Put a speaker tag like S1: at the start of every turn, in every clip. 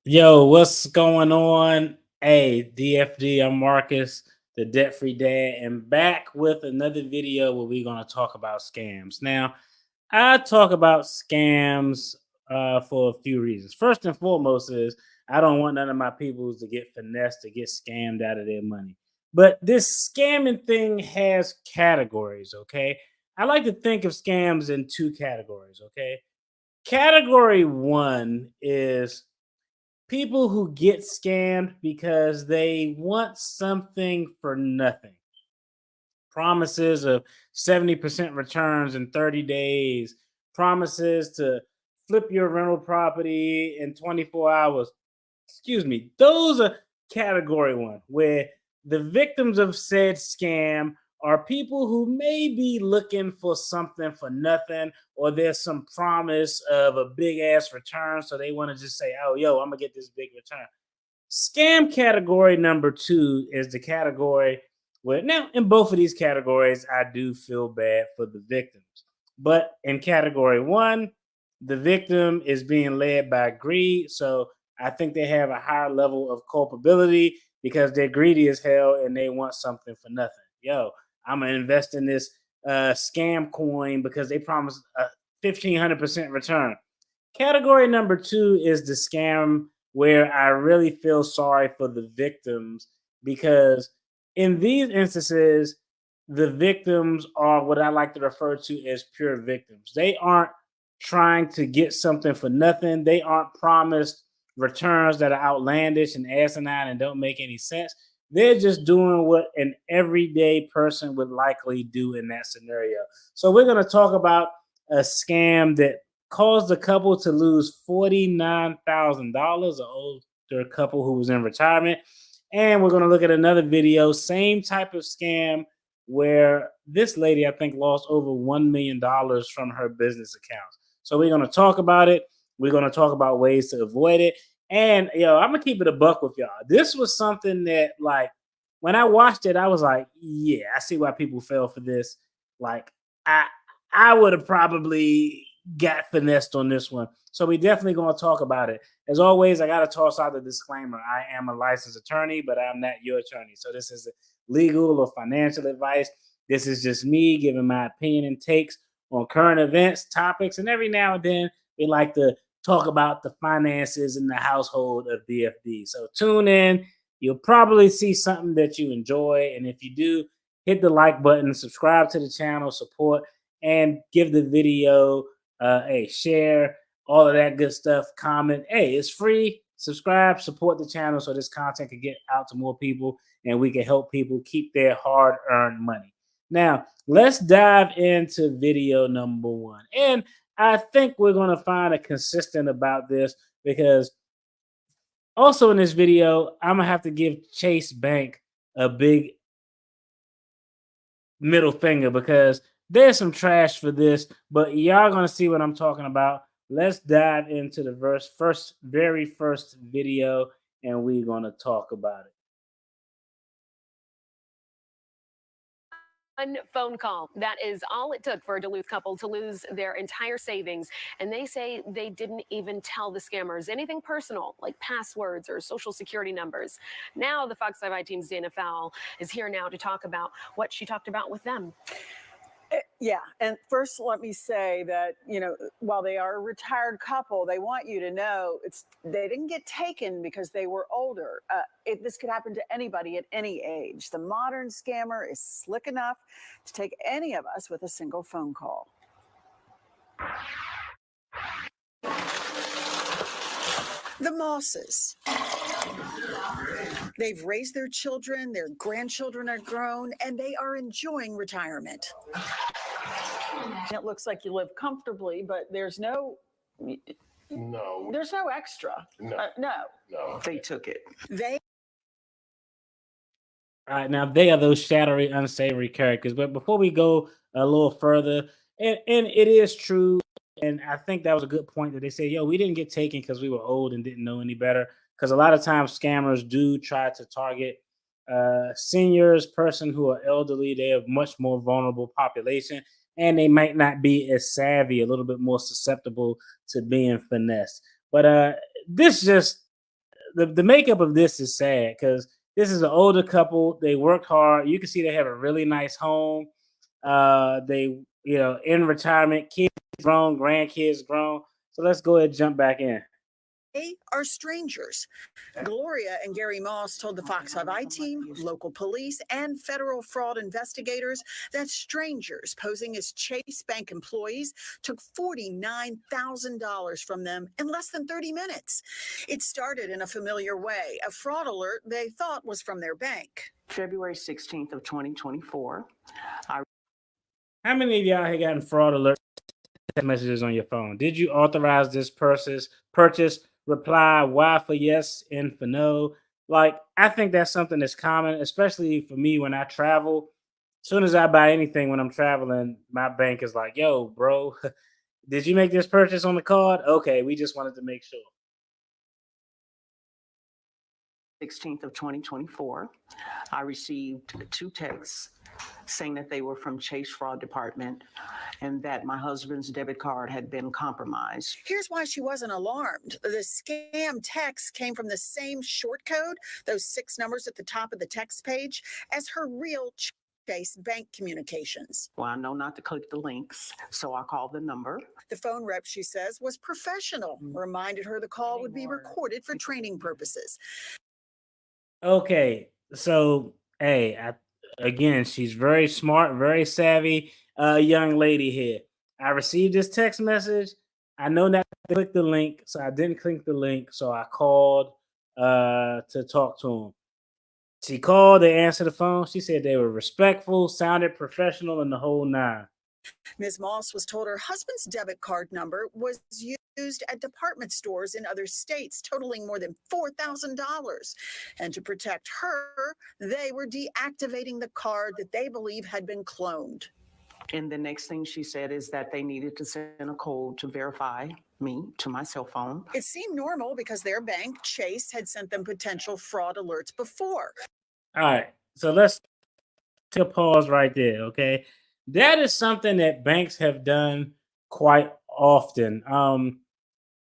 S1: Yo, what's going on? Hey, DFD, I'm Marcus, the debt free dad, and back with another video where we're going to talk about scams. Now, I talk about scams for a few reasons. First and foremost, is I don't want none of my peoples to get finessed, to get scammed out of their money. But this scamming thing has categories, okay? I like to think of scams in two categories, okay? Category one is people who get scammed because they want something for nothing. Promises of 70% returns in 30 days, promises to flip your rental property in 24 hours. Excuse me. Those are category one, where the victims of said scam are people who may be looking for something for nothing, or there's some promise of a big ass return. So they want to just say, oh, yo, I'm going to get this big return. Scam category number two is the category where, now, in both of these categories, I do feel bad for the victims. But in category one, the victim is being led by greed. So I think they have a higher level of culpability because they're greedy as hell and they want something for nothing. Yo, I'm going to invest in this scam coin because they promise a 1,500% return. Category number two is the scam where I really feel sorry for the victims, because in these instances, the victims are what I like to refer to as pure victims. They aren't trying to get something for nothing. They aren't promised returns that are outlandish and asinine and don't make any sense. They're just doing what an everyday person would likely do in that scenario. So we're going to talk about a scam that caused the couple to lose $49,000, an older couple who was in retirement. And we're going to look at another video, same type of scam, where this lady, I think, lost over $1 million from her business accounts. So we're going to talk about it. We're going to talk about ways to avoid it. And, I'm going to keep it a buck with y'all. This was something that, like, when I watched it, I was like, yeah, I see why people fell for this. Like, I, I would have probably got finessed on this one. So we definitely going to talk about it. As always, I got to toss out the disclaimer. I am a licensed attorney, but I'm not your attorney. So this is legal or financial advice. This is just me giving my opinion and takes on current events, topics, and every now and then we like to talk about the finances in the household of DFD. So tune in. You'll probably see something that you enjoy. And if you do, hit the like button, subscribe to the channel, support, and give the video a share, all of that good stuff. Comment. Hey, it's free. Subscribe, support the channel so this content can get out to more people and we can help people keep their hard earned money. Now, let's dive into video number one. And I think we're going to find a consistent about this, because also in this video, I'm going to have to give Chase Bank a big middle finger, because there's some trash for this, but y'all gonna see what I'm talking about. Let's dive into the very first video, and we're gonna talk about it.
S2: One phone call. That is all it took for a Duluth couple to lose their entire savings. And they say they didn't even tell the scammers anything personal, like passwords or social security numbers. Now, the Fox 5 team's Dana Fowle is here now to talk about what she talked about with them.
S3: Yeah. And first, let me say that, while they are a retired couple, they want you to know they didn't get taken because they were older. This could happen to anybody at any age. The modern scammer is slick enough to take any of us with a single phone call. The Mosses. They've raised their children, their grandchildren are grown, and they are enjoying retirement. It looks like you live comfortably, but there's no extra.
S4: No. They took it.
S1: All right, now they are those shadowy, unsavory characters. But before we go a little further, and it is true, and I think that was a good point that they say, yo, we didn't get taken because we were old and didn't know any better. Because a lot of times scammers do try to target seniors, person who are elderly. They have much more vulnerable population, and they might not be as savvy, a little bit more susceptible to being finessed. But this just the makeup of this is sad because this is an older couple. They worked hard. You can see they have a really nice home. They, in retirement, kids grown, grandkids grown. So let's go ahead and jump back in.
S3: They are strangers. Gloria and Gary Moss told the Fox 5 team, local police, and federal fraud investigators that strangers posing as Chase Bank employees took $49,000 from them in less than 30 minutes. It started in a familiar way, a fraud alert they thought was from their bank.
S4: February 16th of 2024.
S1: How many of y'all have gotten fraud alert messages on your phone? Did you authorize this purchase? Reply Y for yes and for no. Like, I think that's something that's common, especially for me when I travel. As soon as I buy anything when I'm traveling, my bank is like, yo, bro, did you make this purchase on the card? Okay, we just wanted to make sure.
S4: 16th of 2024, I received 2 texts saying that they were from Chase Fraud Department and that my husband's debit card had been compromised.
S3: Here's why she wasn't alarmed. The scam text came from the same short code, those 6 numbers at the top of the text page, as her real Chase Bank communications.
S4: Well, I know not to click the links, so I called the number.
S3: The phone rep, she says, was professional, reminded her the call would be recorded for training purposes.
S1: Okay, so hey, again, she's very smart, very savvy, young lady here. I received this text message. I know not to click the link, so I didn't click the link. So I called to talk to him. She called, they answered the phone. She said they were respectful, sounded professional, and the whole nine.
S3: Ms. Moss was told her husband's debit card number was used at department stores in other states, totaling more than $4,000. And to protect her, they were deactivating the card that they believe had been cloned.
S4: And the next thing she said is that they needed to send a code to verify me to my cell phone.
S3: It seemed normal because their bank, Chase, had sent them potential fraud alerts before.
S1: All right, so let's take a pause right there, okay? That is something that banks have done quite often. A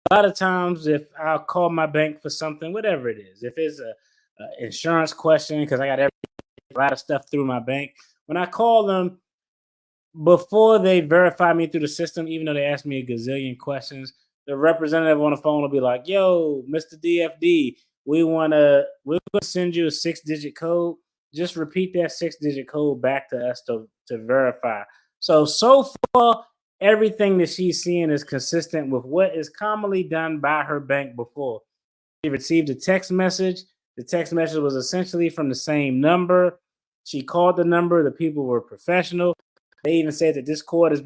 S1: lot of times, if I'll call my bank for something, whatever it is, if it's a insurance question, because I got a lot of stuff through my bank, when I call them, before they verify me through the system, even though they ask me a gazillion questions, the representative on the phone will be like, yo, Mr. DFD, we're gonna send you a 6-digit code. Just repeat that 6-digit code back to us to verify. So far, everything that she's seeing is consistent with what is commonly done by her bank before. She received a text message. The text message was essentially from the same number. She called the number. The people were professional. They even said that this call is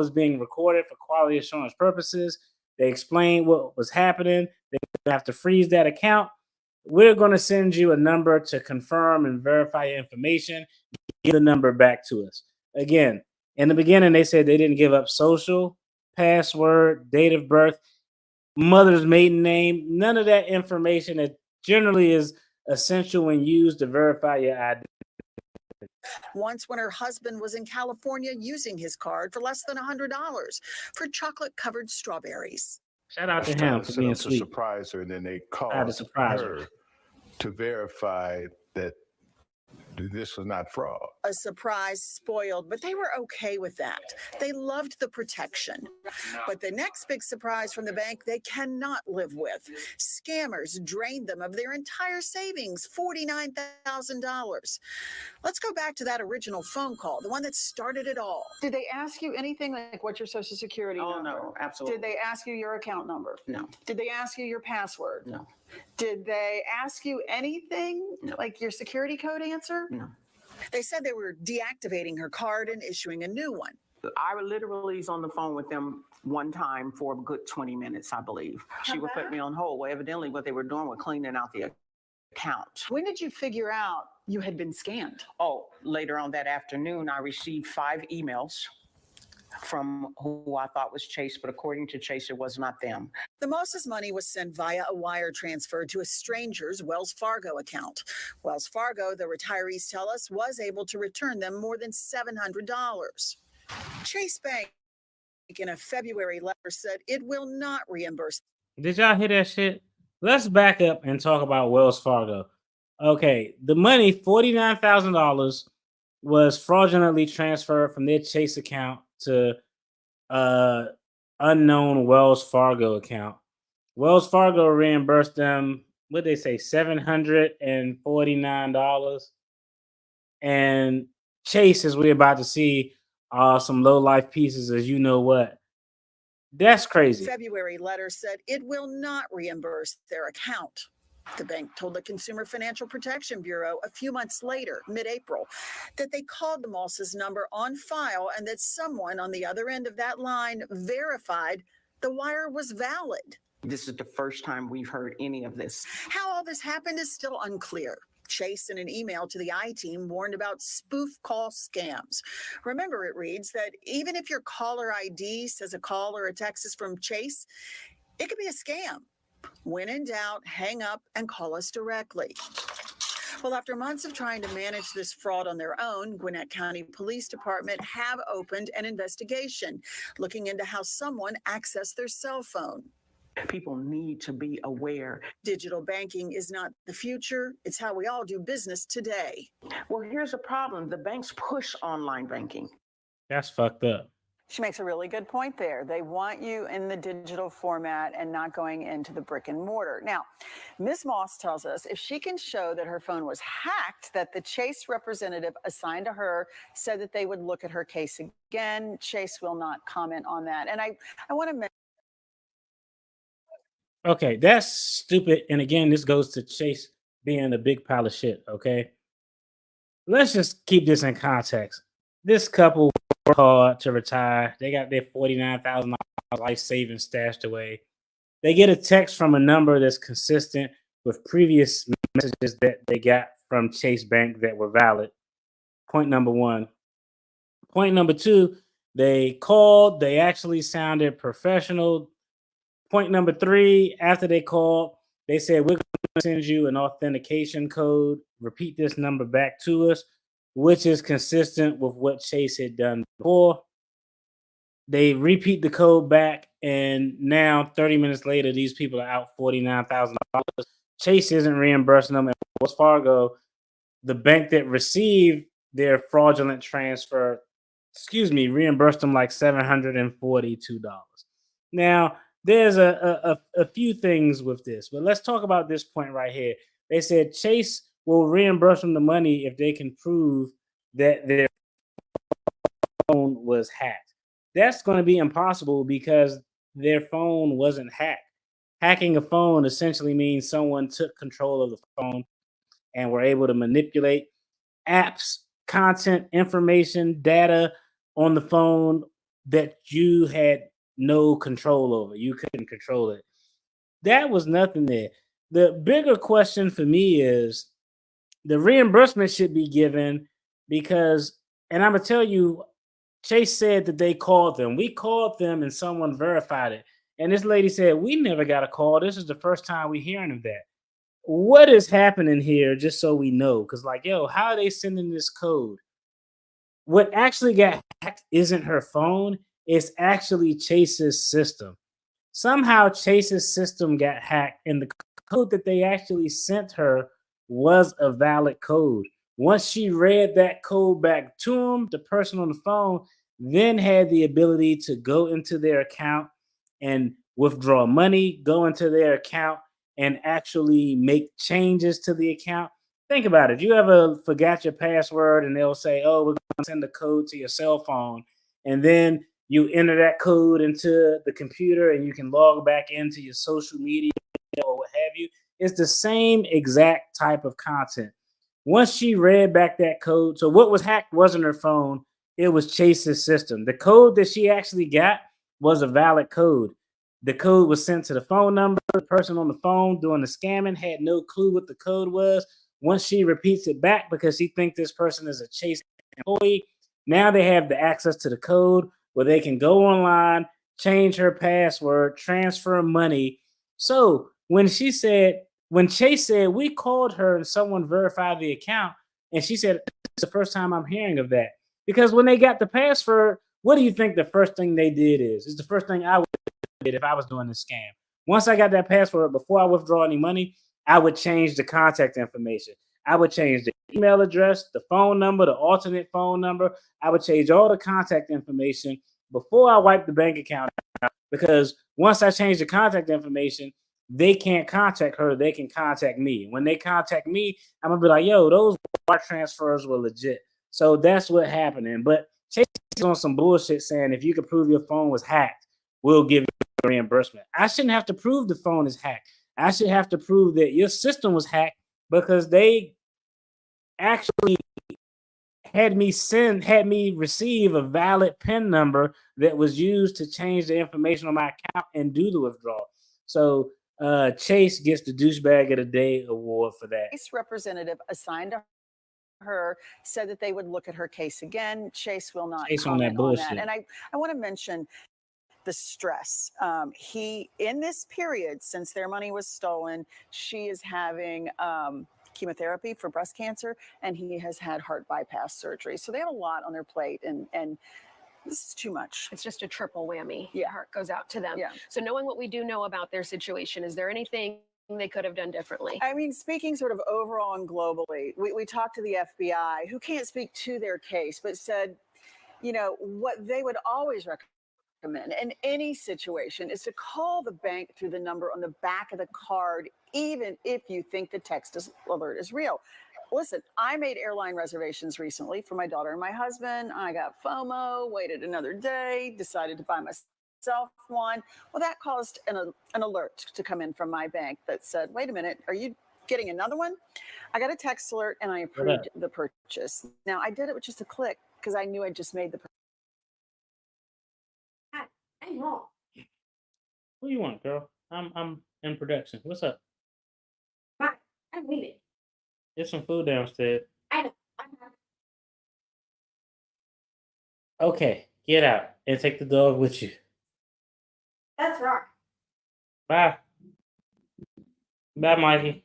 S1: being recorded for quality assurance purposes. They explained what was happening. They have to freeze that account. We're going to send you a number to confirm and verify your information. Give the number back to us. Again, in the beginning, they said they didn't give up social, password, date of birth, mother's maiden name, none of that information that generally is essential when used to verify your identity.
S3: Once when her husband was in California using his card for less than $100 for chocolate-covered strawberries.
S1: Shout out to him for being sweet.
S5: To surprise her, and then they called her to verify that this was not fraud.
S3: A surprise spoiled, but they were okay with that. They loved the protection. But the next big surprise from the bank they cannot live with. Scammers drained them of their entire savings, $49,000. Let's go back to that original phone call, the one that started it all. Did they ask you anything like what's your social security number?
S4: No, absolutely.
S3: Did they ask you your account number?
S4: No.
S3: Did they ask you your password?
S4: No.
S3: Did they ask you anything
S4: No.
S3: like your security code answer?
S4: No.
S3: They said they were deactivating her card and issuing a new one.
S4: I literally was on the phone with them one time for a good 20 minutes, I believe. She would put me on hold. Well, evidently what they were doing was cleaning out the account.
S3: When did you figure out you had been scammed?
S4: Oh, later on that afternoon, I received 5 emails from who I thought was Chase, but according to Chase, it was not them.
S3: The Moss's money was sent via a wire transfer to a stranger's Wells Fargo account. Wells Fargo, the retirees tell us, was able to return them more than $700. Chase Bank, in a February letter, said it will not reimburse.
S1: Did y'all hear that shit? let's back up and talk about Wells Fargo. Okay, the money, $49,000, was fraudulently transferred from their Chase account to uh unknown Wells Fargo account. Wells Fargo reimbursed them, what they say, $749. And Chase, as we're about to see, some low life pieces, as you know what. That's crazy.
S3: February letter said it will not reimburse their account. The bank told the Consumer Financial Protection Bureau a few months later, mid-April, that they called the Moss's number on file and that someone on the other end of that line verified the wire was valid.
S4: This is the first time we've heard any of this.
S3: How all this happened is still unclear. Chase, in an email to the I-team, warned about spoof call scams. Remember, it reads that even if your caller ID says a call or a text is from Chase, it could be a scam. When in doubt, hang up and call us directly. Well, after months of trying to manage this fraud on their own, Gwinnett County Police Department have opened an investigation looking into how someone accessed their cell phone.
S4: People need to be aware.
S3: Digital banking is not the future. It's how we all do business today.
S4: Well, here's a problem. The banks push online banking.
S1: That's fucked up.
S3: She makes a really good point there. They want you in the digital format and not going into the brick and mortar. Now, Ms. Moss tells us if she can show that her phone was hacked, that the Chase representative assigned to her said that they would look at her case again. Chase will not comment on that. And I want to mention.
S1: Okay, that's stupid. And again, this goes to Chase being a big pile of shit. Okay, let's just keep this in context. This couple worked hard to retire. They got their $49,000 life savings stashed away. They get a text from a number that's consistent with previous messages that they got from Chase Bank that were valid. Point number one. Point number two, they called. They actually sounded professional. Point number three, after they called, they said, we're going to send you an authentication code. Repeat this number back to us, which is consistent with what Chase had done before. They repeat the code back, and now 30 minutes later, these people are out $49,000. Chase isn't reimbursing them. And Wells Fargo, the bank that received their fraudulent transfer, reimbursed them like $742. Now, there's a few things with this, but let's talk about this point right here. They said Chase will reimburse them the money if they can prove that their phone was hacked. That's going to be impossible because their phone wasn't hacked. Hacking a phone essentially means someone took control of the phone and were able to manipulate apps, content, information, data on the phone that you had no control over. You couldn't control it. That was nothing there. The bigger question for me is the reimbursement should be given because, and I'm going to tell you, Chase said that they called them. We called them and someone verified it. And this lady said, we never got a call. This is the first time we're hearing of that. What is happening here, just so we know? Because, like, yo, how are they sending this code? What actually got hacked isn't her phone. It's actually Chase's system. Somehow Chase's system got hacked, and the code that they actually sent her was a valid code. Once she read that code back to him, the person on the phone then had the ability to go into their account and withdraw money, go into their account and actually make changes to the account. Think about it. You ever forgot your password and they'll say, oh, we're going to send the code to your cell phone. And then you enter that code into the computer and you can log back into your social media or what have you. It's the same exact type of content. Once she read back that code, so what was hacked wasn't her phone, it was Chase's system. The code that she actually got was a valid code. The code was sent to the phone number. The person on the phone doing the scamming had no clue what the code was. Once she repeats it back because she thinks this person is a Chase employee, now they have the access to the code where they can go online, change her password, transfer money. So when Chase said, we called her and someone verified the account, and she said, it's the first time I'm hearing of that. Because when they got the password, what do you think the first thing they did is? It's the first thing I would have did if I was doing this scam. Once I got that password, before I withdraw any money, I would change the contact information. I would change the email address, the phone number, the alternate phone number. I would change all the contact information before I wipe the bank account out, because once I change the contact information, they can't contact her. They can contact me. When they contact me, I'm going to be like, yo, those wire transfers were legit. So that's what happened. But Chase is on some bullshit saying if you can prove your phone was hacked, we'll give you a reimbursement. I shouldn't have to prove the phone is hacked. I should have to prove that your system was hacked because they actually had me receive a valid PIN number that was used to change the information on my account and do the withdrawal. So Chase gets the douchebag of the day award for that.
S3: Chase representative assigned to her said that they would look at her case again. Chase will not comment on that. And I want to mention the stress. He, in this period, since their money was stolen, she is having chemotherapy for breast cancer, and he has had heart bypass surgery. So they have a lot on their plate, and this is too much.
S2: It's just a triple whammy.
S3: Yeah.
S2: Heart goes out to them.
S3: Yeah.
S2: So knowing what we do know about their situation, is there anything they could have done differently?
S3: I mean, speaking sort of overall and globally, we talked to the FBI, who can't speak to their case, but said, you know, what they would always recommend in any situation is to call the bank through the number on the back of the card, even if you think the text alert is real. Listen, I made airline reservations recently for my daughter and my husband. I got FOMO, waited another day, decided to buy myself one. Well, that caused an alert to come in from my bank that said, wait a minute, are you getting another one? I got a text alert and I approved the purchase. Now, I did it with just a click because I knew I just made the purchase.
S2: I'm home.
S1: What do you want, girl? I'm in production. What's up?
S2: Bye. I'm leaving.
S1: There's some food downstairs.
S2: I know.
S1: Okay, get out and take the dog with you.
S2: That's wrong.
S1: Bye. Bye, Mikey.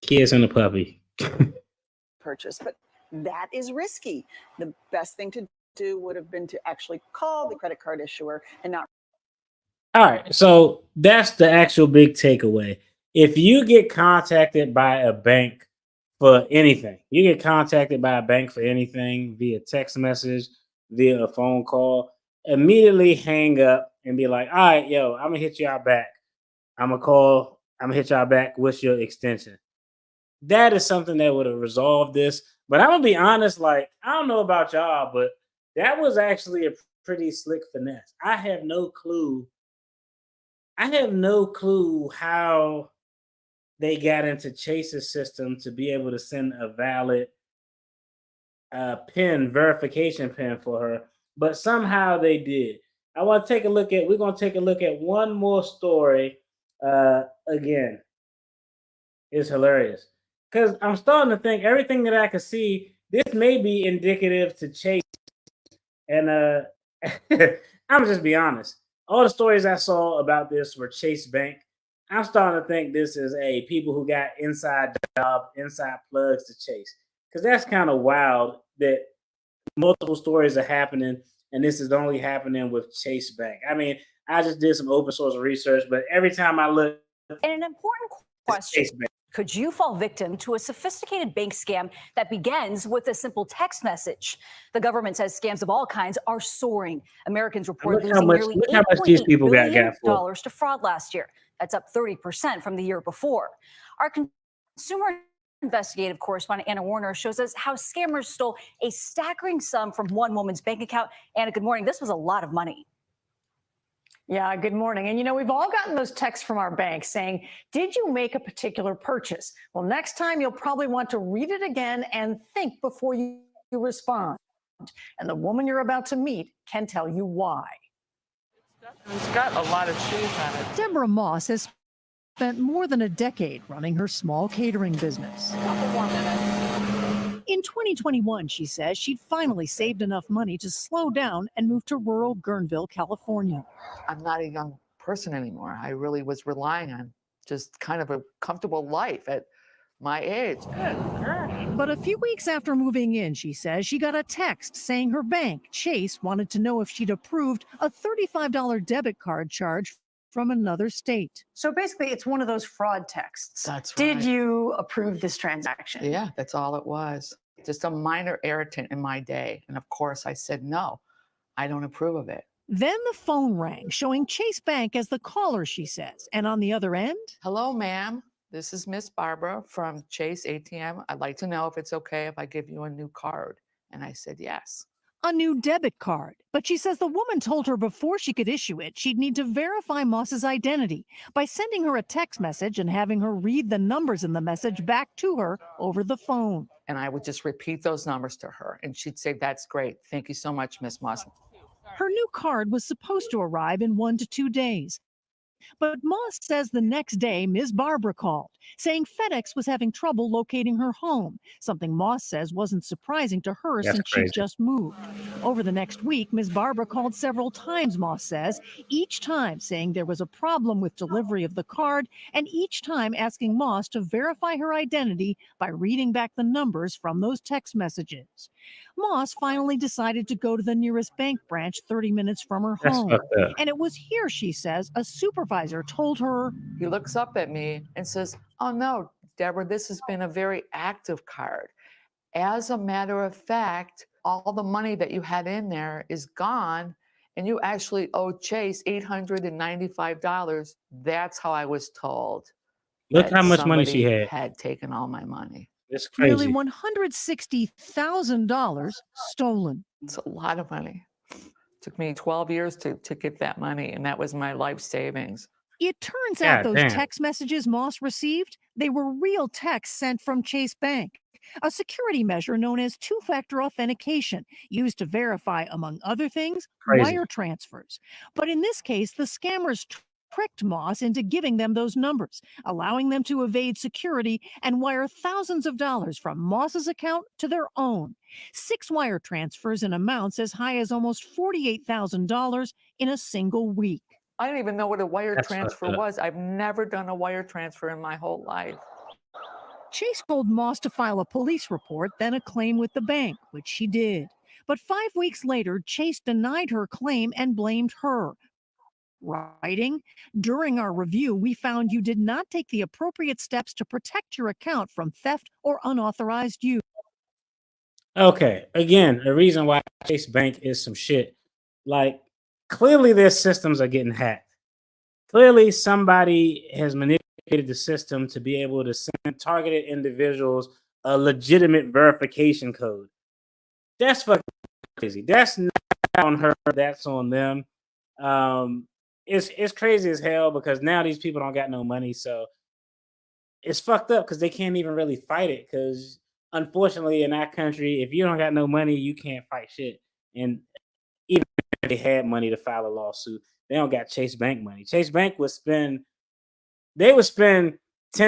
S1: Kids and the puppy.
S3: Purchase, but that is risky. The best thing to do would have been to actually call the credit card issuer and not.
S1: All right, so that's the actual big takeaway. If you get contacted by a bank for anything, via text message, via a phone call, immediately hang up and be like, all right, yo, I'm gonna hit y'all back. I'm gonna hit y'all back. What's your extension? That is something that would have resolved this. But I'm gonna be honest, like, I don't know about y'all, but that was actually a pretty slick finesse. I have no clue how they got into Chase's system to be able to send a valid verification pin for her, but somehow they did. We're gonna take a look at one more story again. It's hilarious. Because I'm starting to think everything that I can see, this may be indicative to Chase. And I'm just be honest. All the stories I saw about this were Chase Bank. I'm starting to think this is people who got inside plugs to Chase. Because that's kind of wild that multiple stories are happening and this is only happening with Chase Bank. I mean, I just did some open source research, but every time I look,
S6: and an important question. Could you fall victim to a sophisticated bank scam that begins with a simple text message? The government says scams of all kinds are soaring. Americans report losing nearly $8.8 billion to fraud last year. That's up 30% from the year before. Our consumer investigative correspondent Anna Warner shows us how scammers stole a staggering sum from one woman's bank account. Anna, good morning. This was a lot of money.
S7: Yeah, good morning. And, you know, we've all gotten those texts from our bank saying, did you make a particular purchase? Well, next time you'll probably want to read it again and think before you respond. And the woman you're about to meet can tell you why.
S8: It's got a lot of shoes on it.
S9: Deborah Moss has spent more than a decade running her small catering business.
S8: A couple more minutes.
S9: In 2021, she says she'd finally saved enough money to slow down and move to rural Guerneville, California.
S8: I'm not a young person anymore. I really was relying on just kind of a comfortable life at my age.
S9: But a few weeks after moving in, she says she got a text saying her bank, Chase, wanted to know if she'd approved a $35 debit card charge from another state.
S7: So basically, it's one of those fraud texts.
S8: That's
S7: Did
S8: right.
S7: you approve this transaction?
S8: Yeah, that's all it was. Just a minor irritant in my day. And of course, I said, no, I don't approve of it.
S9: Then the phone rang, showing Chase Bank as the caller, she says. And on the other end,
S8: hello, ma'am. This is Miss Barbara from Chase ATM. I'd like to know if it's okay if I give you a new card. And I said, yes.
S9: a new debit card. But she says the woman told her before she could issue it, she'd need to verify Moss's identity by sending her a text message and having her read the numbers in the message back to her over the phone.
S8: And I would just repeat those numbers to her. And she'd say, that's great. Thank you so much, Miss Moss.
S9: Her new card was supposed to arrive in 1 to 2 days. But Moss says the next day, Ms. Barbara called, saying FedEx was having trouble locating her home, something Moss says wasn't surprising to her since she just moved. Over the next week, Ms. Barbara called several times, Moss says, each time saying there was a problem with delivery of the card, and each time asking Moss to verify her identity by reading back the numbers from those text messages. Moss finally decided to go to the nearest bank branch 30 minutes from her home. And it was here, she says, a supervisor told her.
S8: He looks up at me and says, oh no, Deborah, this has been a very active card. As a matter of fact, all the money that you had in there is gone and you actually owe Chase $895. That's how I was told.
S1: Look how much money she had
S8: taken all my money.
S1: It's crazy.
S9: Nearly $160,000 stolen.
S8: It's a lot of money. It took me 12 years to get that money, and that was my life savings.
S9: It turns out those text messages Moss received, they were real texts sent from Chase Bank, a security measure known as two-factor authentication, used to verify, among other things, wire transfers. But in this case, the scammers tricked Moss into giving them those numbers, allowing them to evade security and wire thousands of dollars from Moss's account to their own. 6 wire transfers in amounts as high as almost $48,000 in a single week.
S8: I didn't even know what a wire transfer was. I've never done a wire transfer in my whole life.
S9: Chase told Moss to file a police report, then a claim with the bank, which she did. But 5 weeks later, Chase denied her claim and blamed her, writing, during our review, we found you did not take the appropriate steps to protect your account from theft or unauthorized use.
S1: Okay, again, the reason why Chase Bank is some shit. Like, clearly their systems are getting hacked. Clearly somebody has manipulated the system to be able to send targeted individuals a legitimate verification code. That's fucking crazy. That's not on her, that's on them. It's crazy as hell because now these people don't got no money, so it's fucked up because they can't even really fight it. Because unfortunately, in our country, if you don't got no money, you can't fight shit. And even if they had money to file a lawsuit, they don't got Chase Bank money. Chase Bank would spend 10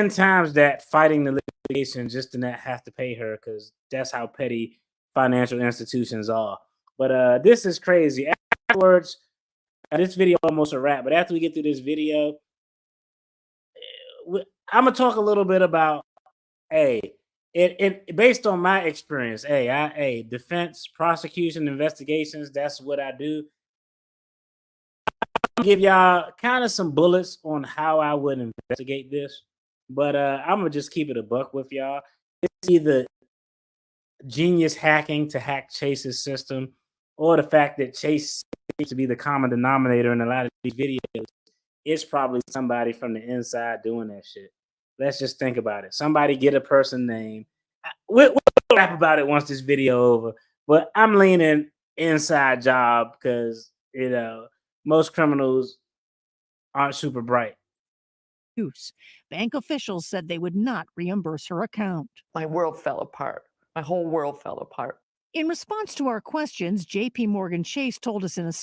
S1: times that fighting the litigation just to not have to pay her, because that's how petty financial institutions are. But this is crazy. Afterwards. This video almost a wrap, but after we get through this video, I'm gonna talk a little bit about, it based on my experience. Defense, prosecution, investigations. That's what I do. I'll give y'all kind of some bullets on how I would investigate this, but I'm gonna just keep it a buck with y'all. It's either genius hacking to hack Chase's system, or the fact that Chase seems to be the common denominator in a lot of these videos. It's probably somebody from the inside doing that shit. Let's just think about it. Somebody get a person name. We'll rap about it once this video over, but I'm leaning inside job because, most criminals aren't super bright.
S9: Bank officials said they would not reimburse her account.
S8: My world fell apart. My whole world fell apart.
S9: In response to our questions, JP Morgan Chase told us in a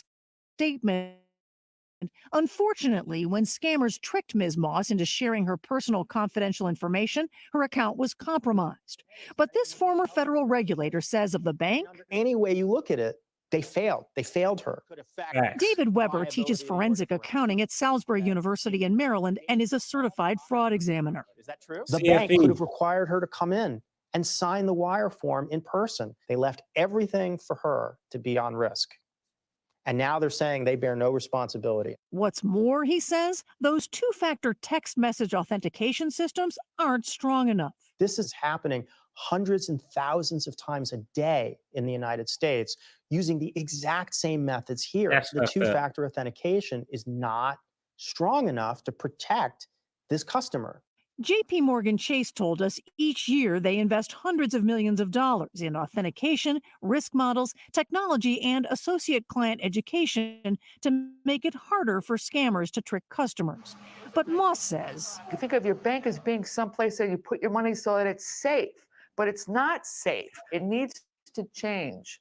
S9: statement, unfortunately, when scammers tricked Ms. Moss into sharing her personal confidential information, her account was compromised. But this former federal regulator says of the bank,
S10: any way you look at it, they failed. They failed her.
S9: David Weber teaches forensic accounting at Salisbury University in Maryland and is a certified fraud examiner.
S10: Is that true? The bank could have required her to come in and sign the wire form in person. They left everything for her to be on risk. And now they're saying they bear no responsibility.
S9: What's more, he says, those two-factor text message authentication systems aren't strong enough.
S10: This is happening hundreds and thousands of times a day in the United States using the exact same methods here. The two-factor authentication is not strong enough to protect this customer.
S9: JP Morgan Chase told us each year they invest hundreds of millions of dollars in authentication, risk models, technology, and associate client education to make it harder for scammers to trick customers. But Moss says,
S8: You think of your bank as being someplace that you put your money so that it's safe, but it's not safe. It needs to change.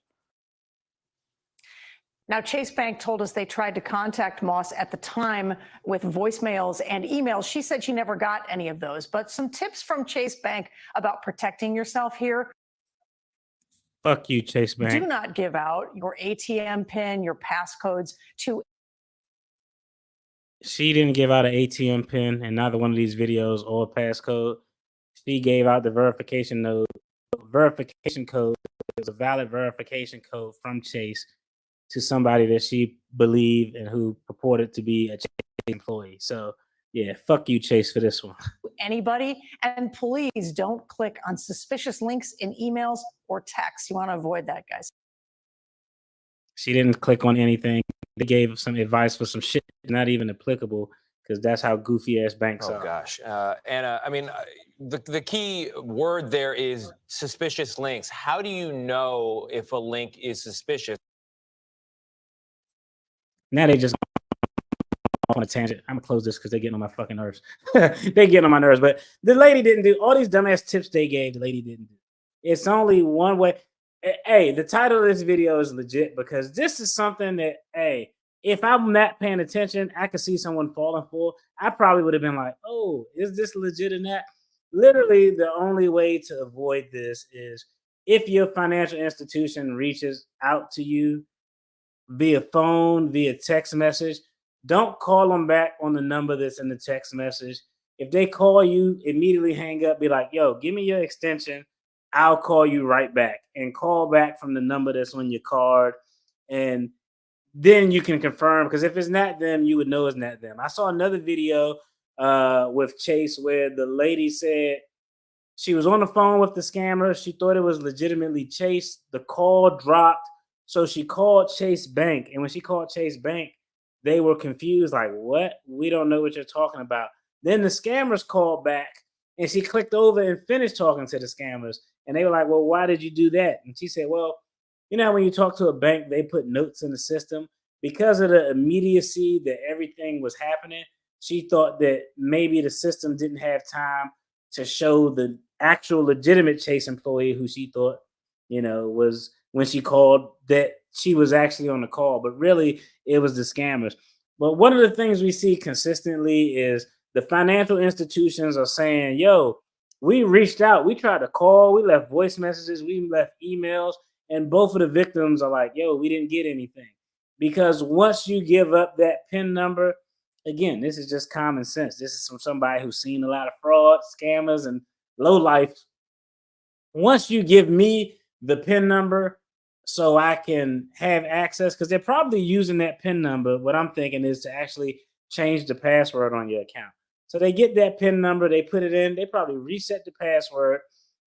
S7: Now, Chase Bank told us they tried to contact Moss at the time with voicemails and emails. She said she never got any of those. But some tips from Chase Bank about protecting yourself here.
S1: Fuck you, Chase Bank.
S7: Do not give out your ATM PIN, your passcodes to.
S1: She didn't give out an ATM PIN in neither one of these videos or a passcode. She gave out the verification code. Verification code is a valid verification code from Chase to somebody that she believed and who purported to be a Chase employee. So, yeah, fuck you, Chase, for this one.
S7: Anybody, and please don't click on suspicious links in emails or texts. You want to avoid that, guys.
S1: She didn't click on anything. They gave some advice for some shit not even applicable because that's how goofy ass banks are.
S11: Oh gosh, Anna. I mean, the key word there is suspicious links. How do you know if a link is suspicious?
S1: Now they just on a tangent. I'm gonna close this because they're getting on my fucking nerves. They getting on my nerves. But the lady didn't do all these dumbass tips they gave. The lady didn't do. It's only one way. Hey, the title of this video is legit because this is something that, hey, if I'm not paying attention, I could see someone falling for. I probably would have been like, oh, is this legit or not? Literally, the only way to avoid this is if your financial institution reaches out to you via phone, via text message, don't call them back on the number that's in the text message. If they call you, immediately hang up, be like, yo, give me your extension. I'll call you right back, and call back from the number that's on your card. And then you can confirm, because if it's not them, you would know it's not them. I saw another video with Chase where the lady said she was on the phone with the scammer. She thought it was legitimately Chase. The call dropped. So she called Chase Bank. And when she called Chase Bank, they were confused, like, what? We don't know what you're talking about. Then the scammers called back, and she clicked over and finished talking to the scammers. And they were like, well, why did you do that? And she said, well, you know, when you talk to a bank, they put notes in the system. Because of the immediacy that everything was happening, she thought that maybe the system didn't have time to show the actual legitimate Chase employee who she thought, you know, was when she called, that she was actually on the call. But really, it was the scammers. But one of the things we see consistently is the financial institutions are saying, yo, we reached out. We tried to call. We left voice messages. We left emails. And both of the victims are like, yo, we didn't get anything. Because once you give up that PIN number, again, this is just common sense. This is from somebody who's seen a lot of fraud, scammers, and low life. Once you give me the PIN number so I can have access, because they're probably using that PIN number. What I'm thinking is to actually change the password on your account. So they get that PIN number, they put it in, they probably reset the password.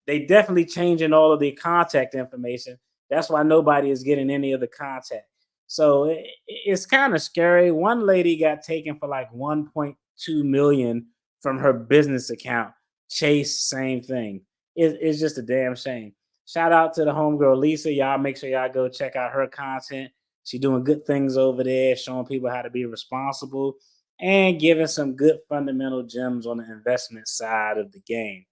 S1: They definitely changing all of the contact information. That's why nobody is getting any of the contact. So it's kind of scary. One lady got taken for like 1.2 million from her business account. Chase, same thing. It's just a damn shame. Shout out to the homegirl Lisa. Y'all make sure y'all go check out her content. She's doing good things over there, showing people how to be responsible and giving some good fundamental gems on the investment side of the game.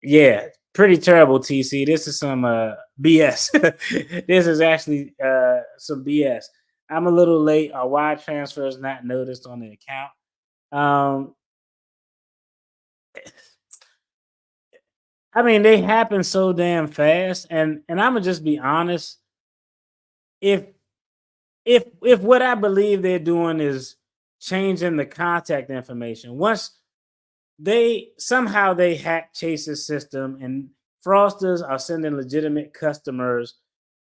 S1: Yeah, pretty terrible, TC. This is some BS. This is actually some BS. I'm a little late. Our wire transfer is not noticed on the account. I mean, they happen so damn fast. And I'm going to just be honest. if if what I believe they're doing is changing the contact information, once they hack Chase's system and fraudsters are sending legitimate customers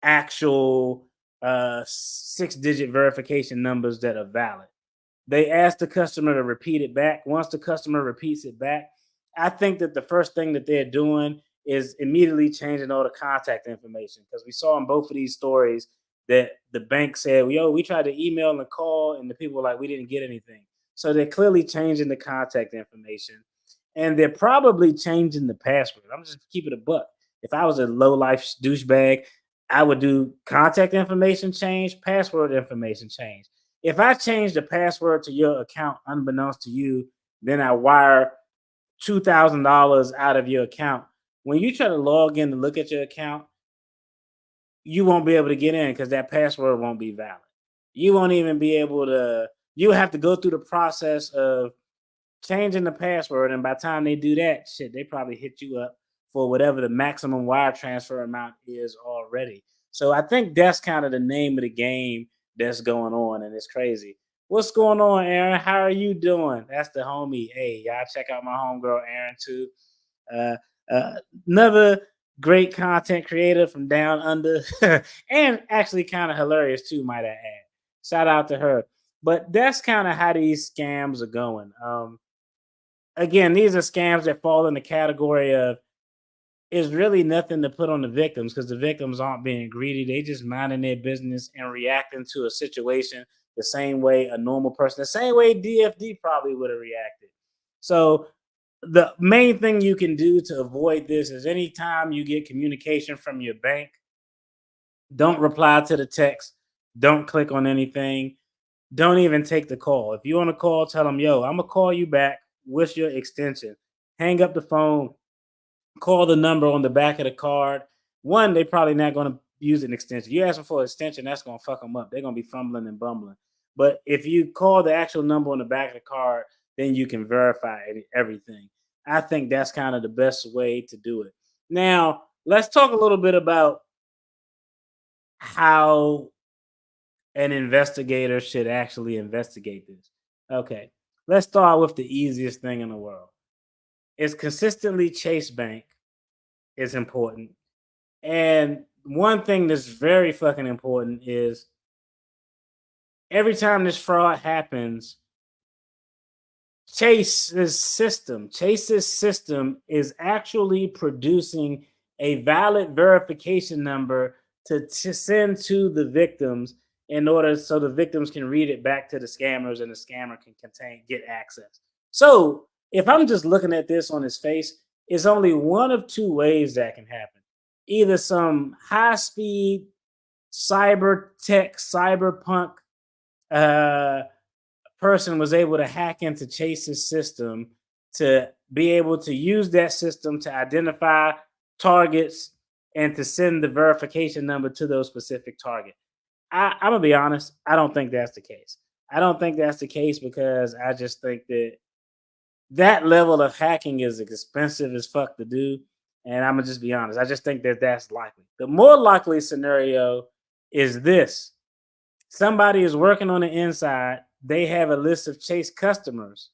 S1: actual 6-digit verification numbers that are valid. They ask the customer to repeat it back. Once the customer repeats it back, I think that the first thing that they're doing is immediately changing all the contact information, because we saw in both of these stories that the bank said, "Yo, we tried to email and call," and the people were like, "We didn't get anything." So they're clearly changing the contact information, and they're probably changing the password. I'm just keeping it a buck. If I was a low life douchebag, I would do contact information change, password information change. If I change the password to your account unbeknownst to you, then I wire $2,000 out of your account. When you try to log in to look at your account, you won't be able to get in because that password won't be valid. You won't even be able to, you have to go through the process of changing the password. And by the time they do that, shit, they probably hit you up for whatever the maximum wire transfer amount is already. So I think that's kind of the name of the game that's going on. And it's crazy. What's going on, Aaron? How are you doing? That's the homie. Hey, y'all check out my homegirl, Aaron, too. Uh, Another great content creator from down under and actually kind of hilarious, too, might I add. Shout out to her. But that's kind of how these scams are going. Again, these are scams that fall in the category of is really nothing to put on the victims, because the victims aren't being greedy. They just minding their business and reacting to a situation the same way a normal person, the same way DFD probably would have reacted. So the main thing you can do to avoid this is anytime you get communication from your bank, don't reply to the text, don't click on anything, don't even take the call. If you want to call, tell them, yo, I'm going to call you back. What's your extension? Hang up the phone, call the number on the back of the card. One, they probably not going to use an extension. You ask them for an extension, that's going to fuck them up. They're going to be fumbling and bumbling. But if you call the actual number on the back of the card, then you can verify everything. I think that's kind of the best way to do it. Now, let's talk a little bit about how an investigator should actually investigate this. Okay, let's start with the easiest thing in the world. It's consistently Chase Bank is important. And one thing that's very fucking important is every time this fraud happens, Chase's system is actually producing a valid verification number to send to the victims in order so the victims can read it back to the scammers and the scammer can get access. So if I'm just looking at this on his face, it's only one of two ways that can happen. Either some high-speed cyber tech, cyberpunk person was able to hack into Chase's system to be able to use that system to identify targets and to send the verification number to those specific targets. I'm gonna be honest, I don't think that's the case. I don't think that's the case because I just think that level of hacking is expensive as fuck to do. And I'm gonna just be honest. I just think that that's likely. The more likely scenario is this: somebody is working on the inside. They have a list of Chase customers.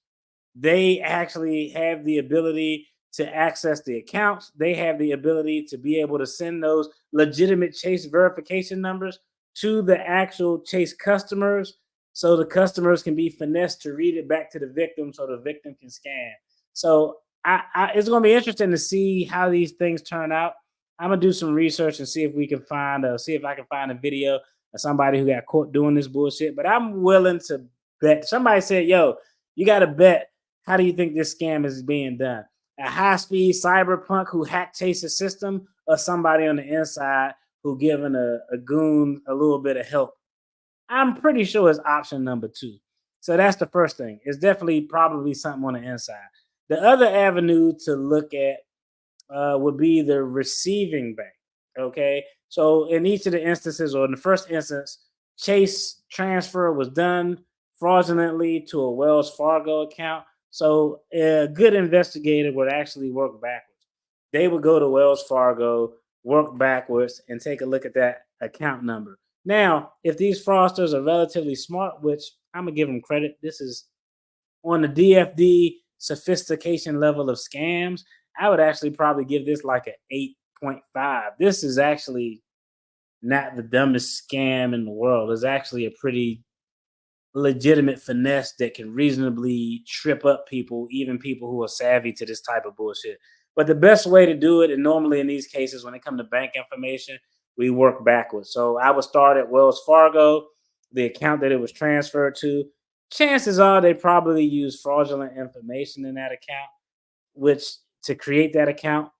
S1: They actually have the ability to access the accounts. They have the ability to be able to send those legitimate Chase verification numbers to the actual Chase customers, so the customers can be finessed to read it back to the victim so the victim can scan. So it's going to be interesting to see how these things turn out. I'm going to do some research and see if we can see if I can find a video of somebody who got caught doing this bullshit. But I'm willing to bet. Somebody said, yo, you got to bet. How do you think this scam is being done? A high-speed cyberpunk who hacked Chase's system, or somebody on the inside who giving a goon a little bit of help? I'm pretty sure it's option number 2. So that's the first thing. It's definitely probably something on the inside. The other avenue to look at would be the receiving bank. Okay. So in each of the instances, or in the first instance, Chase transfer was done fraudulently to a Wells Fargo account. So a good investigator would actually work backwards. They would go to Wells Fargo, work backwards, and take a look at that account number. Now, if these fraudsters are relatively smart, which I'm gonna give them credit, this is on the DFD sophistication level of scams, I would actually probably give this like an 8.5. This is actually not the dumbest scam in the world. It's actually a pretty legitimate finesse that can reasonably trip up people, even people who are savvy to this type of bullshit. But the best way to do it, and normally in these cases, when it comes to bank information, we work backwards. So I would start at Wells Fargo, the account that it was transferred to. Chances are they probably use fraudulent information in that account, which to create that account,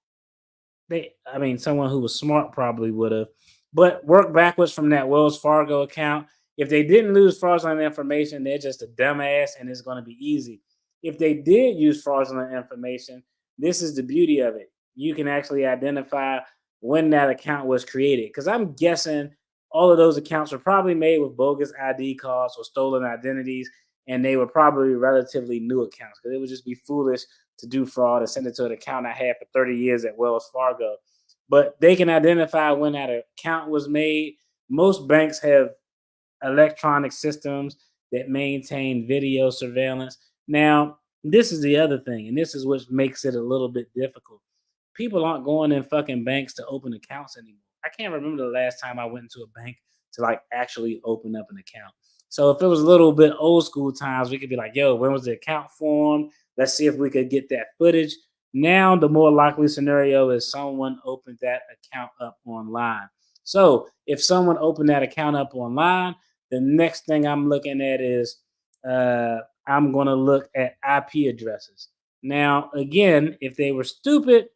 S1: someone who was smart probably would have. But work backwards from that Wells Fargo account. If they didn't lose fraudulent information, they're just a dumbass and it's going to be easy. If they did use fraudulent information, this is the beauty of it. You can actually identify when that account was created. Because I'm guessing all of those accounts were probably made with bogus ID cards or stolen identities, and they were probably relatively new accounts because it would just be foolish to do fraud and send it to an account I had for 30 years at Wells Fargo. But they can identify when that account was made. Most banks have electronic systems that maintain video surveillance. Now, this is the other thing, and this is what makes it a little bit difficult. People aren't going in fucking banks to open accounts anymore. I can't remember the last time I went into a bank to like actually open up an account. So if it was a little bit old school times, we could be like, yo, when was the account formed? Let's see if we could get that footage. Now, the more likely scenario is someone opened that account up online. So if someone opened that account up online, the next thing I'm looking at is I'm going to look at IP addresses. Now, again, if they were stupid,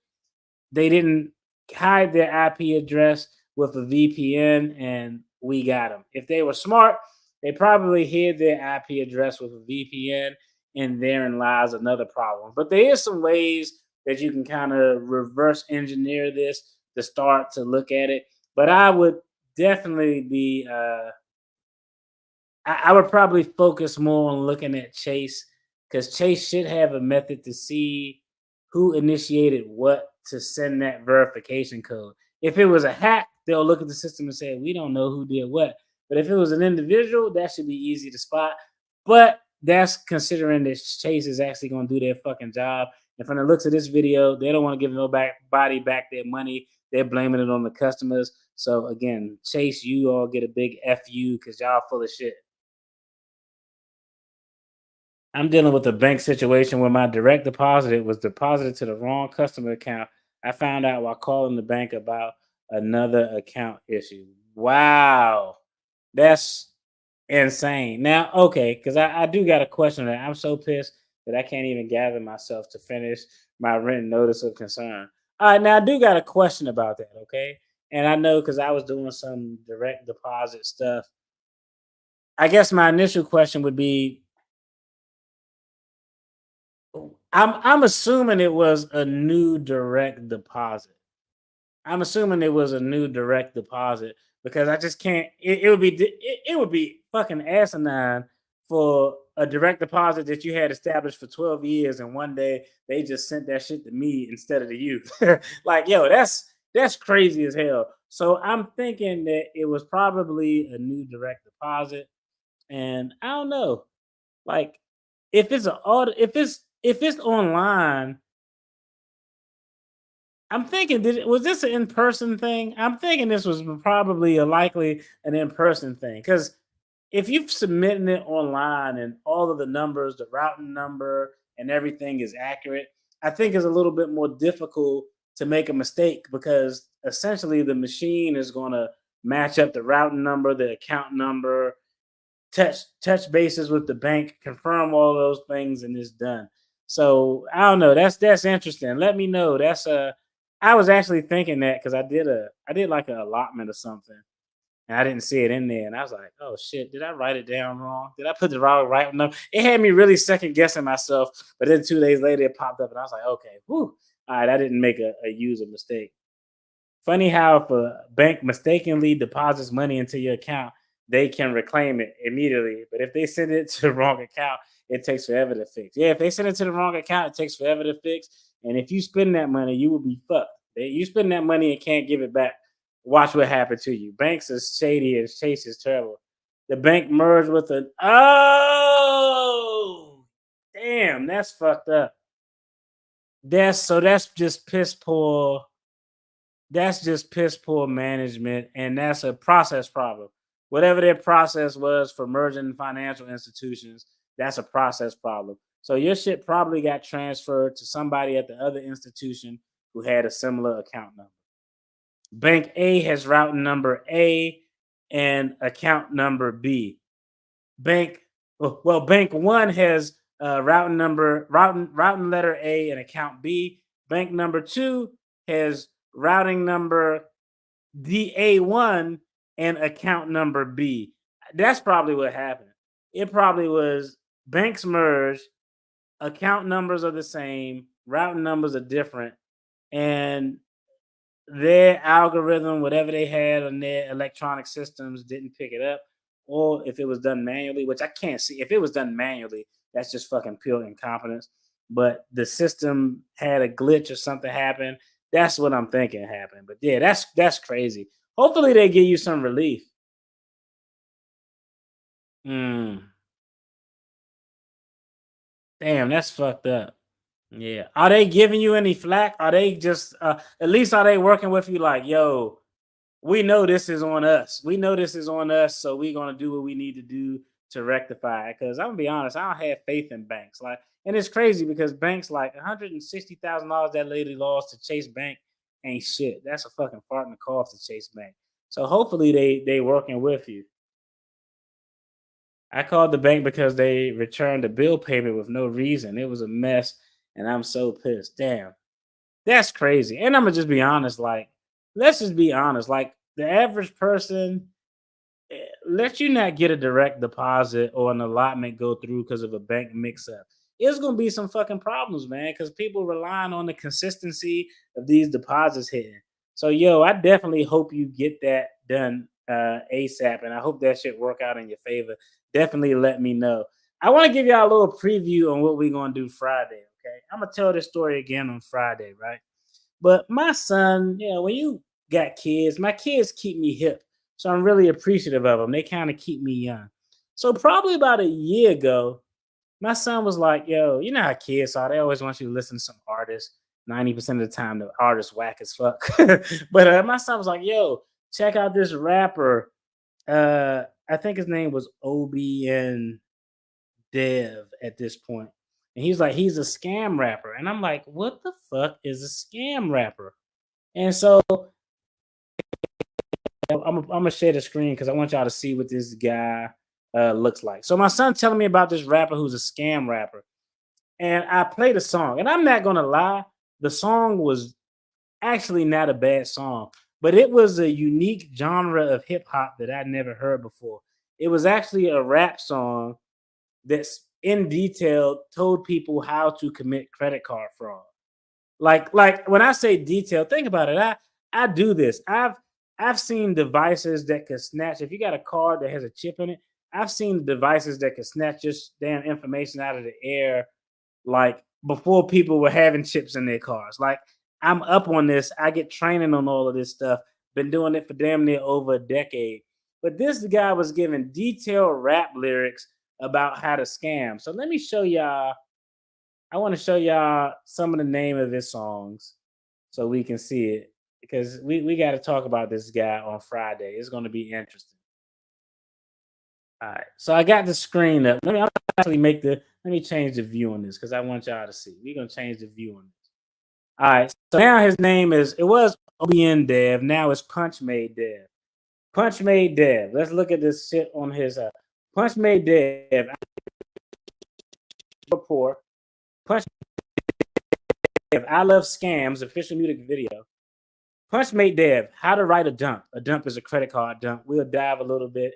S1: they didn't hide their IP address with a VPN and we got them. If they were smart, they probably hid their IP address with a VPN, and therein lies another problem. But there is some ways that you can kind of reverse engineer this to start to look at it. But I would definitely be I would probably focus more on looking at Chase because Chase should have a method to see who initiated what to send that verification code. If it was a hack, they'll look at the system and say, we don't know who did what. But if it was an individual, that should be easy to spot. But that's considering that Chase is actually going to do their fucking job. And from the looks of this video, they don't want to give nobody back their money. They're blaming it on the customers. So again, Chase, you all get a big FU because y'all full of shit. I'm dealing with a bank situation where my direct deposit was deposited to the wrong customer account. I found out while calling the bank about another account issue. Wow. That's insane. Now, okay, because I do got a question that I'm so pissed that I can't even gather myself to finish my written notice of concern. All right, now I do got a question about that, okay? And I know because I was doing some direct deposit stuff. I guess my initial question would be, I'm assuming it was a new direct deposit. I'm assuming it was a new direct deposit because I just can't. It would be fucking asinine for a direct deposit that you had established for 12 years and one day they just sent that shit to me instead of to you. Like, yo, that's crazy as hell. So I'm thinking that it was probably a new direct deposit, and I don't know, like if it's if it's online, I'm thinking, was this an in-person thing? I'm thinking this was probably likely an in-person thing because if you've submitted it online and all of the numbers, the routing number, and everything is accurate, I think it's a little bit more difficult to make a mistake because essentially the machine is going to match up the routing number, the account number, touch bases with the bank, confirm all those things, and it's done. So I don't know. That's interesting. Let me know. I was actually thinking that because I did like an allotment or something, and I didn't see it in there, and I was like, oh shit, did I write it down wrong? Did I put the wrong right number? It had me really second guessing myself. But then 2 days later, it popped up, and I was like, okay, whew, all right, I didn't make a user mistake. Funny how if a bank mistakenly deposits money into your account, they can reclaim it immediately. But if they send it to the wrong account, it takes forever to fix. Yeah, if they send it to the wrong account, it takes forever to fix. And if you spend that money, you will be fucked. You spend that money and can't give it back. Watch what happened to you. Banks is shady and Chase is terrible. The bank merged with an damn, that's fucked up. That's just piss poor. That's just piss poor management, and that's a process problem. Whatever their process was for merging financial institutions, that's a process problem. So your shit probably got transferred to somebody at the other institution who had a similar account number. Bank A has routing number A and account number B. Bank One has routing letter A and account B. Bank number 2 has routing number DA1 and account number B. That's probably what happened. It probably was banks merged, account numbers are the same, routing numbers are different, and their algorithm, whatever they had on their electronic systems, didn't pick it up. Or if it was done manually, which I can't see. If it was done manually, that's just fucking pure incompetence. But the system had a glitch or something happen. That's what I'm thinking happened. But yeah, that's crazy. Hopefully they give you some relief. Damn, that's fucked up. Yeah. Are they giving you any flack? Are they just at least are they working with you like, yo, we know this is on us. We know this is on us, so we're gonna do what we need to do to rectify it. Because I'm gonna be honest, I don't have faith in banks. Like, and it's crazy because banks like $160,000 that lady lost to Chase Bank ain't shit. That's a fucking fart in the cough to Chase Bank. So hopefully they working with you. I called the bank because they returned a bill payment with no reason. It was a mess, and I'm so pissed. Damn, that's crazy. And I'm gonna just be honest. Like, let's just be honest. Like, the average person, let you not get a direct deposit or an allotment go through because of a bank mix-up. It's gonna be some fucking problems, man. Because people relying on the consistency of these deposits hitting. So, yo, I definitely hope you get that done ASAP, and I hope that shit work out in your favor. Definitely let me know. I want to give y'all a little preview on what we're gonna do Friday. Okay, I'm gonna tell this story again on Friday, right? But my son, when you got kids, my kids keep me hip. So I'm really appreciative of them. They kind of keep me young. So probably about a year ago, my son was like, yo, you know how kids are. They always want you to listen to some artists. 90% of the time, the artist whack as fuck. But my son was like, yo, check out this rapper. I think his name was OBN Dev at this point. And he's like, he's a scam rapper. And I'm like, what the fuck is a scam rapper? And so I'm gonna share the screen because I want y'all to see what this guy looks like. So my son telling me about this rapper who's a scam rapper, and I played a song. And I'm not gonna lie, the song was actually not a bad song, but it was a unique genre of hip hop that I'd never heard before. It was actually a rap song that's in detail told people how to commit credit card fraud. Like when I say detail, think about it. I do this. I've seen devices that can snatch. If you got a card that has a chip in it, I've seen devices that can snatch just damn information out of the air, like before people were having chips in their cars. Like, I'm up on this. I get training on all of this stuff. Been doing it for damn near over a decade. But this guy was giving detailed rap lyrics about how to scam. So let me show y'all. I want to show y'all some of the name of his songs so we can see it, because we got to talk about this guy on Friday. It's going to be interesting. All right, so I got the screen up. Let me change the view on this because I want y'all to see. We're gonna change the view on this. All right, so now his name it was OBN Dev. Now it's Punch Made Dev. Punch Made Dev. Let's look at this shit on his Punch Made Dev. Report. Punch Dev. I Love Scams official music video. Punch Made Dev. How to write a dump. A dump is a credit card dump. We'll dive a little bit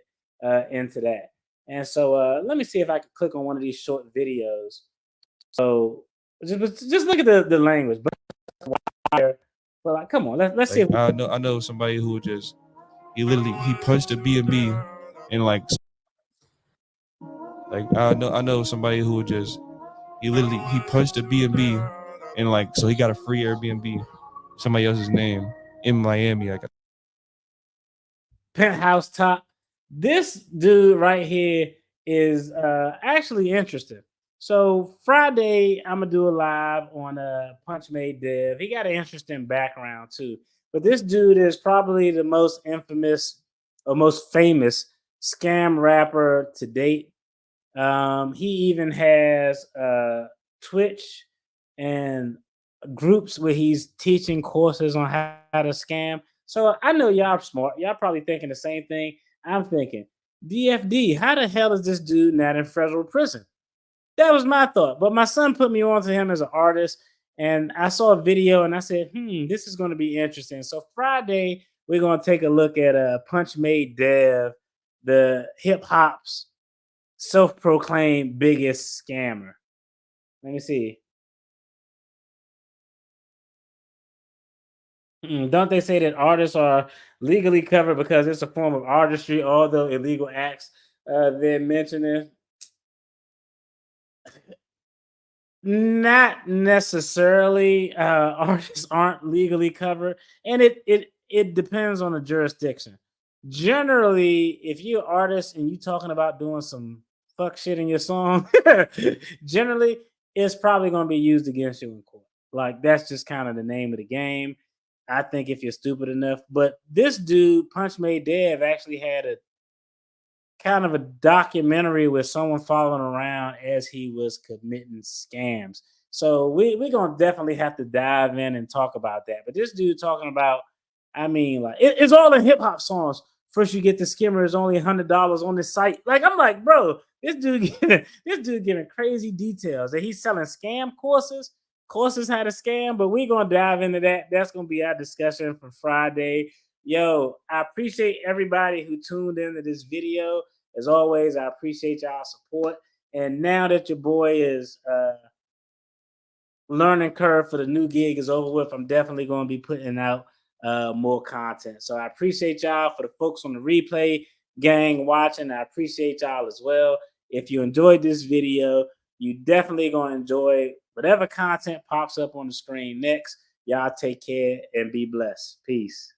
S1: into that. And so let me see if I can click on one of these short videos. So just look at the language. But like, come on, let's see.
S12: I know somebody who just he punched a B&B and like I know somebody who just he punched a B&B and like so he got a free Airbnb, somebody else's name in Miami.
S1: penthouse top. This dude right here is actually interesting. So Friday, I'm gonna do a live on Punch Made Dev. He got an interesting background too. But this dude is probably the most infamous or most famous scam rapper to date. He even has Twitch and groups where he's teaching courses on how to scam. So I know y'all smart. Y'all probably thinking the same thing I'm thinking. DFD, how the hell is this dude not in federal prison? That was my thought. But my son put me on to him as an artist, and I saw a video and I said, this is going to be interesting. So Friday, we're going to take a look at Punch Made Dev, the hip hop's self-proclaimed biggest scammer. Let me see. Don't they say that artists are legally covered because it's a form of artistry, although illegal acts they're mentioning? Not necessarily. Artists aren't legally covered, and it depends on the jurisdiction. Generally, if you're an artist and you talking about doing some fuck shit in your song, generally it's probably going to be used against you in court. Like that's just kind of the name of the game. I think if you're stupid enough, but this dude, Punch Made Dev, actually had a kind of a documentary with someone following around as he was committing scams. So we're gonna definitely have to dive in and talk about that. But this dude talking about, I mean, like it's all in hip hop songs. First, you get the skimmer is only $100 on the site. Like I'm like, bro, this dude giving crazy details that he's selling scam courses how to scam. But we're gonna dive into that. That's gonna be our discussion for Friday. Yo, I appreciate everybody who tuned into this video. As always, I appreciate y'all support. And now that your boy is learning curve for the new gig is over with, I'm definitely going to be putting out more content. So I appreciate y'all. For the folks on the replay gang watching, I appreciate y'all as well. If you enjoyed this video, you definitely going to enjoy whatever content pops up on the screen next. Y'all take care and be blessed. Peace.